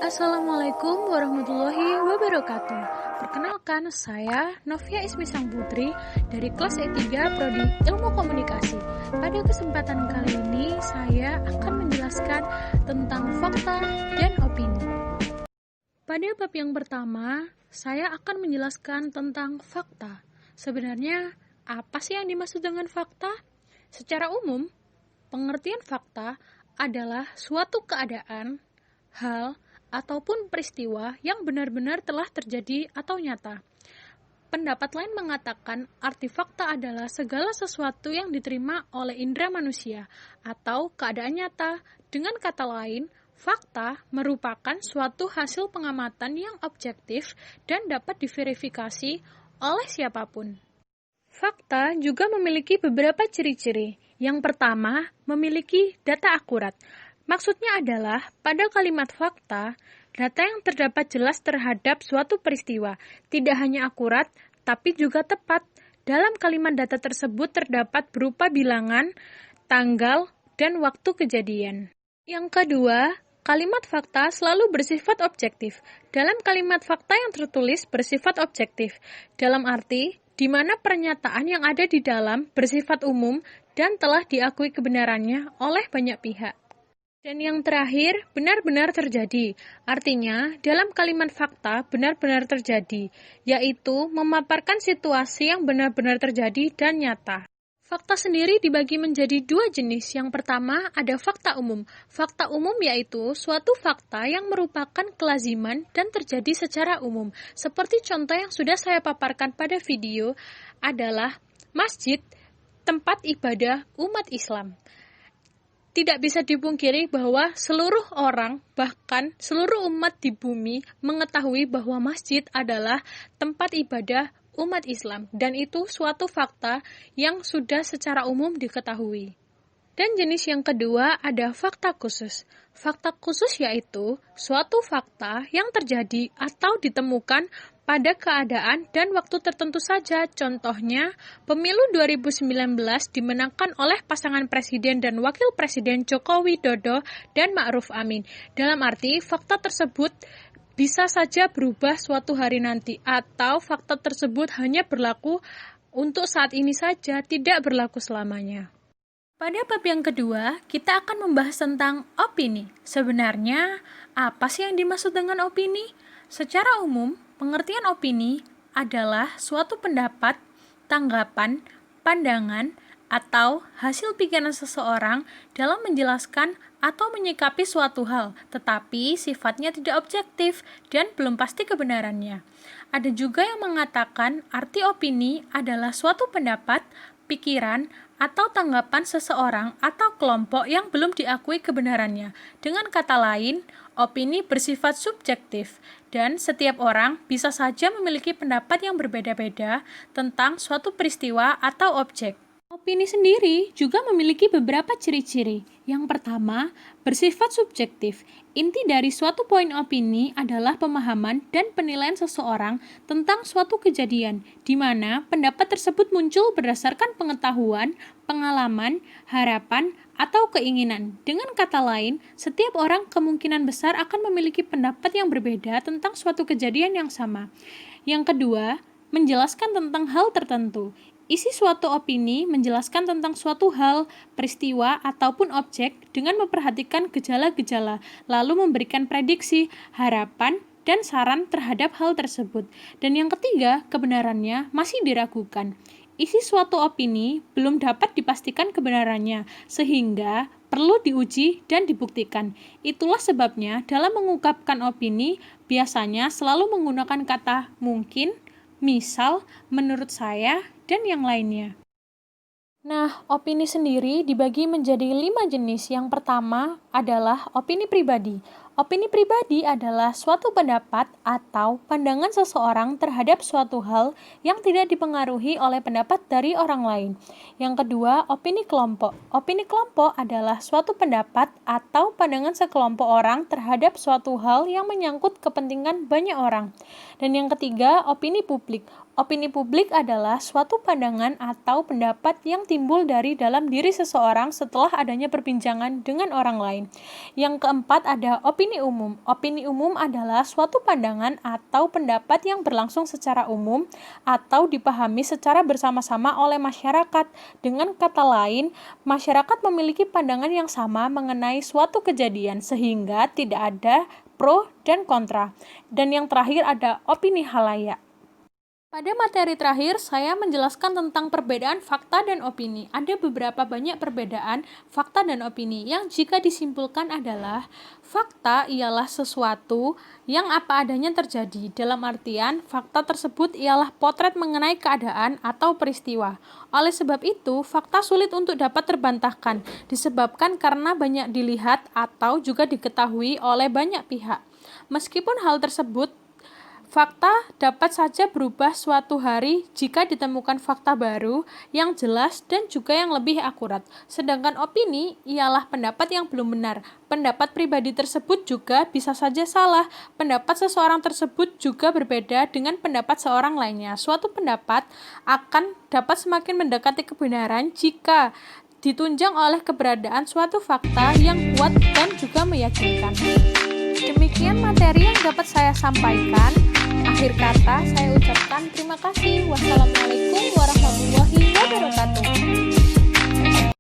Assalamualaikum warahmatullahi wabarakatuh. Perkenalkan, saya Novia Ismi Sang Putri dari kelas E3 Prodi Ilmu Komunikasi. Pada kesempatan kali ini, saya akan menjelaskan tentang fakta dan opini. Pada bab yang pertama, saya akan menjelaskan tentang fakta. Sebenarnya, apa sih yang dimaksud dengan fakta? Secara umum, pengertian fakta adalah suatu keadaan, hal, ataupun peristiwa yang benar-benar telah terjadi atau nyata. Pendapat lain mengatakan arti fakta adalah segala sesuatu yang diterima oleh indera manusia atau keadaan nyata. Dengan kata lain, fakta merupakan suatu hasil pengamatan yang objektif dan dapat diverifikasi oleh siapapun. Fakta juga memiliki beberapa ciri-ciri. Yang pertama, memiliki data akurat. Maksudnya adalah, pada kalimat fakta, data yang terdapat jelas terhadap suatu peristiwa, tidak hanya akurat, tapi juga tepat. Dalam kalimat data tersebut terdapat berupa bilangan, tanggal, dan waktu kejadian. Yang kedua, kalimat fakta selalu bersifat objektif. Dalam kalimat fakta yang tertulis bersifat objektif, dalam arti, di mana pernyataan yang ada di dalam bersifat umum dan telah diakui kebenarannya oleh banyak pihak. Dan yang terakhir, benar-benar terjadi. Artinya, dalam kalimat fakta benar-benar terjadi, yaitu memaparkan situasi yang benar-benar terjadi dan nyata. Fakta sendiri dibagi menjadi dua jenis. Yang pertama, ada fakta umum. Fakta umum yaitu suatu fakta yang merupakan kelaziman dan terjadi secara umum. Seperti contoh yang sudah saya paparkan pada video adalah masjid, tempat ibadah umat Islam. Tidak bisa dipungkiri bahwa seluruh orang, bahkan seluruh umat di bumi, mengetahui bahwa masjid adalah tempat ibadah umat Islam, dan itu suatu fakta yang sudah secara umum diketahui. Dan jenis yang kedua ada fakta khusus. Fakta khusus yaitu suatu fakta yang terjadi atau ditemukan pada keadaan dan waktu tertentu saja. Contohnya, pemilu 2019 dimenangkan oleh pasangan presiden dan wakil presiden Joko Widodo dan Ma'ruf Amin. Dalam arti, fakta tersebut bisa saja berubah suatu hari nanti, atau fakta tersebut hanya berlaku untuk saat ini saja, tidak berlaku selamanya. Pada bab yang kedua, kita akan membahas tentang opini. Sebenarnya, apa sih yang dimaksud dengan opini? Secara umum, pengertian opini adalah suatu pendapat, tanggapan, pandangan, atau hasil pikiran seseorang dalam menjelaskan atau menyikapi suatu hal, tetapi sifatnya tidak objektif dan belum pasti kebenarannya. Ada juga yang mengatakan arti opini adalah suatu pendapat, pikiran, atau tanggapan seseorang atau kelompok yang belum diakui kebenarannya. Dengan kata lain, opini bersifat subjektif, dan setiap orang bisa saja memiliki pendapat yang berbeda-beda tentang suatu peristiwa atau objek. Opini sendiri juga memiliki beberapa ciri-ciri. Yang pertama, bersifat subjektif. Inti dari suatu poin opini adalah pemahaman dan penilaian seseorang tentang suatu kejadian, di mana pendapat tersebut muncul berdasarkan pengetahuan, pengalaman, harapan, atau keinginan. Dengan kata lain, setiap orang kemungkinan besar akan memiliki pendapat yang berbeda tentang suatu kejadian yang sama. Yang kedua, menjelaskan tentang hal tertentu. Isi suatu opini menjelaskan tentang suatu hal, peristiwa, ataupun objek dengan memperhatikan gejala-gejala, lalu memberikan prediksi, harapan, dan saran terhadap hal tersebut. Dan yang ketiga, kebenarannya masih diragukan. Isi suatu opini belum dapat dipastikan kebenarannya, sehingga perlu diuji dan dibuktikan. Itulah sebabnya dalam mengungkapkan opini, biasanya selalu menggunakan kata mungkin, misal, menurut saya, dan yang lainnya. Nah, opini sendiri dibagi menjadi 5 jenis. Yang pertama adalah opini pribadi. Opini pribadi adalah suatu pendapat atau pandangan seseorang terhadap suatu hal yang tidak dipengaruhi oleh pendapat dari orang lain. Yang kedua, opini kelompok. Opini kelompok adalah suatu pendapat atau pandangan sekelompok orang terhadap suatu hal yang menyangkut kepentingan banyak orang. Dan yang ketiga, opini publik. Opini publik adalah suatu pandangan atau pendapat yang timbul dari dalam diri seseorang setelah adanya perbincangan dengan orang lain. Yang keempat ada opini Opini umum. Opini umum adalah suatu pandangan atau pendapat yang berlangsung secara umum atau dipahami secara bersama-sama oleh masyarakat. Dengan kata lain, masyarakat memiliki pandangan yang sama mengenai suatu kejadian sehingga tidak ada pro dan kontra. Dan yang terakhir ada opini halayak. Pada materi terakhir, saya menjelaskan tentang perbedaan fakta dan opini. Ada beberapa banyak perbedaan fakta dan opini yang jika disimpulkan adalah fakta ialah sesuatu yang apa adanya terjadi. Dalam artian, fakta tersebut ialah potret mengenai keadaan atau peristiwa. Oleh sebab itu, fakta sulit untuk dapat terbantahkan, disebabkan karena banyak dilihat atau juga diketahui oleh banyak pihak. Meskipun hal tersebut fakta dapat saja berubah suatu hari jika ditemukan fakta baru yang jelas dan juga yang lebih akurat. Sedangkan opini ialah pendapat yang belum benar. Pendapat pribadi tersebut juga bisa saja salah. Pendapat seseorang tersebut juga berbeda dengan pendapat seorang lainnya. Suatu pendapat akan dapat semakin mendekati kebenaran jika ditunjang oleh keberadaan suatu fakta yang kuat dan juga meyakinkan. Demikian materi yang dapat saya sampaikan. Akhir kata, saya ucapkan terima kasih. Wassalamualaikum warahmatullahi wabarakatuh.